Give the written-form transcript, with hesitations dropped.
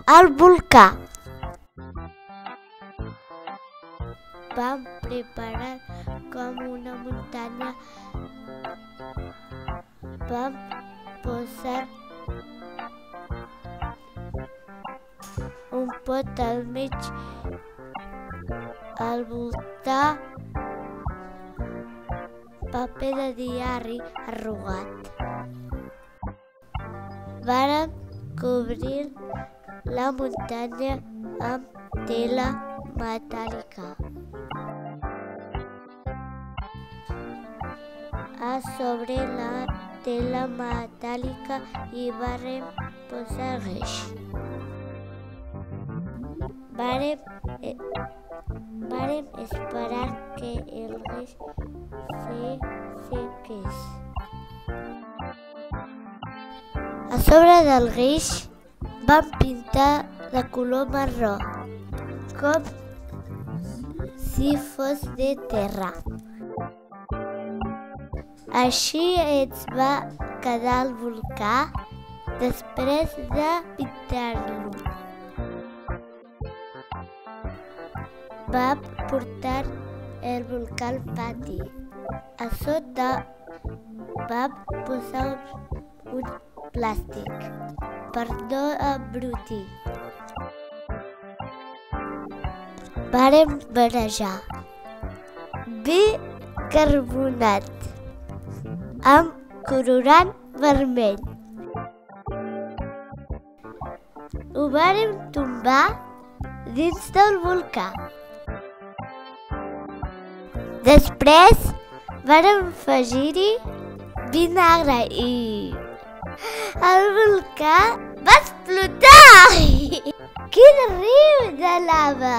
al volcà. Vam preparar com una muntanya. Vam posar un pot al mig, al voltant paper de diari arrugat. Vàrem cobrir la muntanya amb tela metàl·lica. A sobre la tela metàl·lica hi vàrem posar guix. Vàrem esperar que el guix se sequés. A sobre del guix vam pintar de color marró, com si fos de terra. Així ens va quedar el volcà després de pintar-lo. Vam portar el volcà al pati. A sota vam posar un plàstic per no embrutir. Vàrem barejar bicarbonat amb colorant vermell. Ho vàrem tombar dins del volcà. Després vàrem afegir-hi vinagre i el volcà va explotar! Quin riu de lava!